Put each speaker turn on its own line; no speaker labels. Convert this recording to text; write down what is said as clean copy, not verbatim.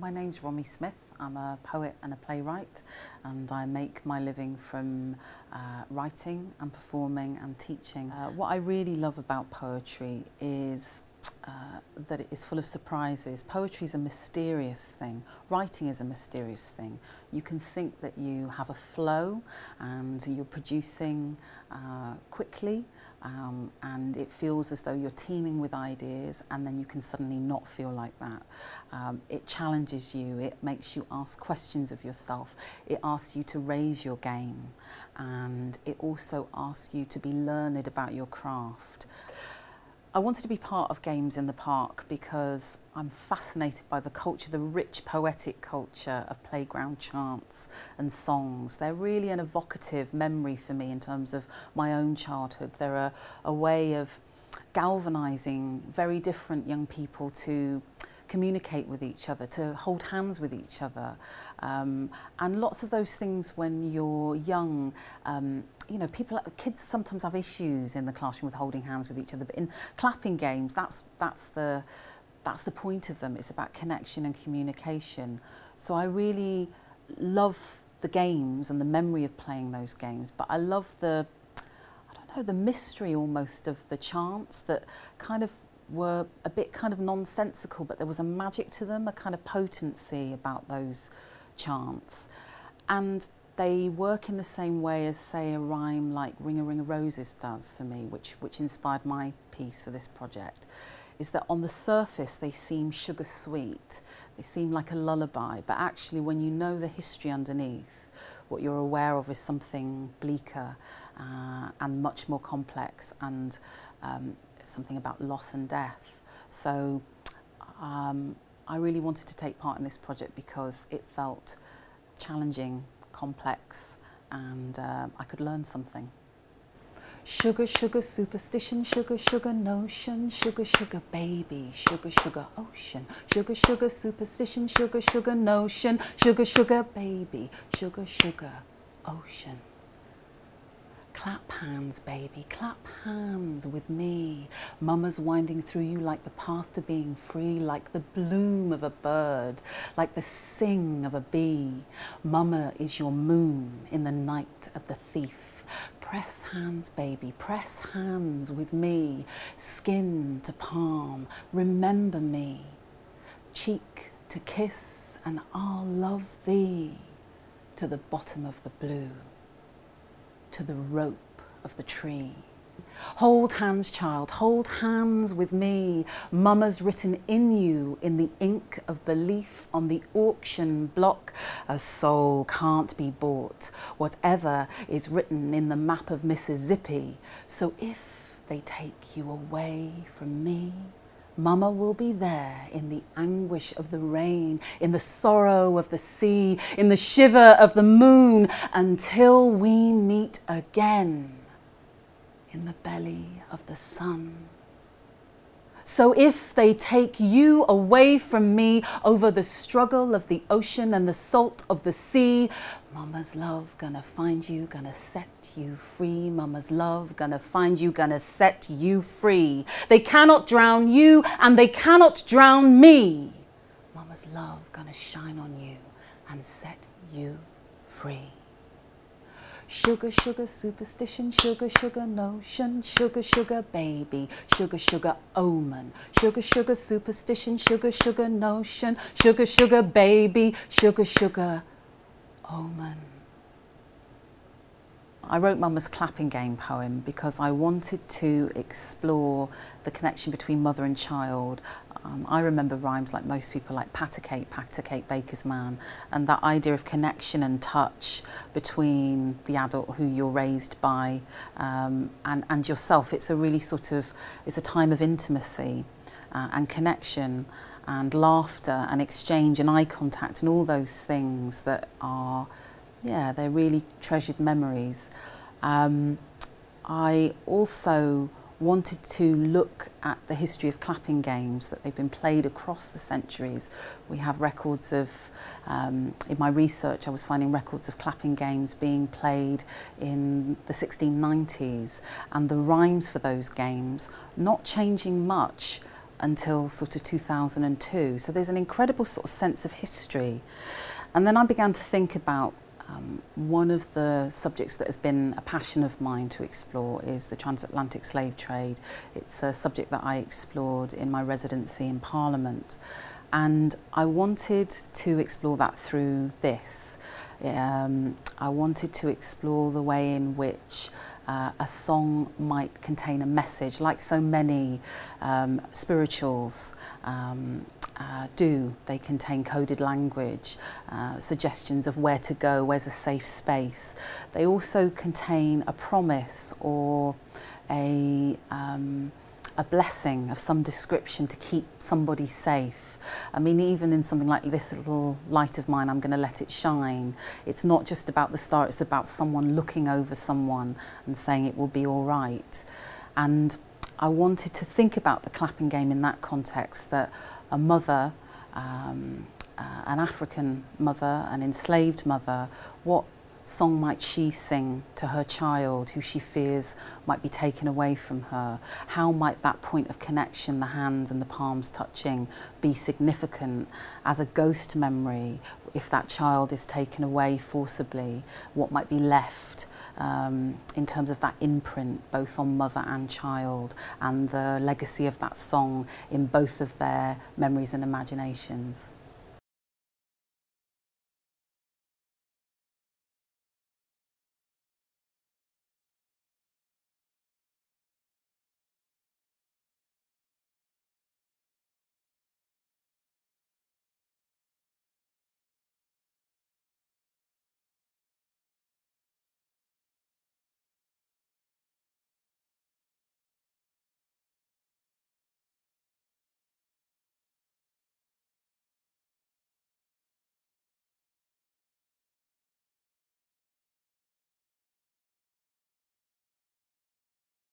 My name's Rommi Smith. I'm a poet and a playwright, and I make my living from writing and performing and teaching. What I really love about poetry is that it is full of surprises. Poetry is a mysterious thing. Writing is a mysterious thing. You can think that you have a flow and you're producing quickly, and it feels as though you're teeming with ideas, and then you can suddenly not feel like that. It challenges you, it makes you ask questions of yourself, it asks you to raise your game, and it also asks you to be learned about your craft. I wanted to be part of Games in the Park because I'm fascinated by the culture, the rich poetic culture of playground chants and songs. They're really an evocative memory for me in terms of my own childhood. They're a way of galvanising very different young people to communicate with each other, to hold hands with each other. And lots of those things when you're young, you know, kids sometimes have issues in the classroom with holding hands with each other, but in clapping games, that's the point of them. It's about connection and communication. So I really love the games and the memory of playing those games, but I love the mystery almost of the chants that kind of were a bit kind of nonsensical, but there was a magic to them, a kind of potency about those chants. And they work in the same way as, say, a rhyme like Ring a Ring of Roses does for me, which inspired my piece for this project, is that on the surface they seem sugar sweet, they seem like a lullaby, but actually when you know the history underneath, what you're aware of is something bleaker and much more complex, and something about loss and death. So I really wanted to take part in this project because it felt challenging, complex, and I could learn something. Sugar, sugar, superstition, sugar, sugar, notion, sugar, sugar, baby, sugar, sugar, ocean, sugar, sugar, superstition, sugar, sugar, notion, sugar, sugar, baby, sugar, sugar, ocean. Clap hands, baby, clap hands with me. Mama's winding through you like the path to being free, like the bloom of a bird, like the sing of a bee. Mama is your moon in the night of the thief. Press hands, baby, press hands with me. Skin to palm, remember me. Cheek to kiss, and I'll love thee to the bottom of the blue, to the rope of the tree. Hold hands, child, hold hands with me. Mama's written in you in the ink of belief on the auction block. A soul can't be bought, whatever is written in the map of Mississippi. So if they take you away from me, Mama will be there in the anguish of the rain, in the sorrow of the sea, in the shiver of the moon, until we meet again in the belly of the sun. So if they take you away from me over the struggle of the ocean and the salt of the sea, Mama's love gonna find you, gonna set you free. Mama's love gonna find you, gonna set you free. They cannot drown you and they cannot drown me. Mama's love gonna shine on you and set you free. Sugar, sugar, superstition, sugar, sugar, notion, sugar, sugar, baby, sugar, sugar, omen, sugar, sugar, superstition, sugar, sugar, notion, sugar, sugar, baby, sugar, sugar, omen. I wrote Mama's clapping game poem because I wanted to explore the connection between mother and child. I remember rhymes like most people, like pat a cake, baker's man, and that idea of connection and touch between the adult who you're raised by and yourself. It's a really it's a time of intimacy and connection and laughter and exchange and eye contact and all those things that are, yeah, they're really treasured memories. I also wanted to look at the history of clapping games, that they've been played across the centuries. We have records of, in my research I was finding records of clapping games being played in the 1690s, and the rhymes for those games not changing much until sort of 2002. So there's an incredible sort of sense of history. And then I began to think about one of the subjects that has been a passion of mine to explore is the transatlantic slave trade. It's a subject that I explored in my residency in Parliament. And I wanted to explore that through this. I wanted to explore the way in which a song might contain a message, like so many spirituals do. They contain coded language, suggestions of where to go, where's a safe space. They also contain a promise or a blessing of some description to keep somebody safe. I mean, even in something like this little light of mine, I'm going to let it shine. It's not just about the star, it's about someone looking over someone and saying it will be all right. And I wanted to think about the clapping game in that context, that a mother, an African mother, an enslaved mother, what song might she sing to her child who she fears might be taken away from her? How might that point of connection, the hands and the palms touching, be significant as a ghost memory? If that child is taken away forcibly, what might be left in terms of that imprint, both on mother and child, and the legacy of that song in both of their memories and imaginations?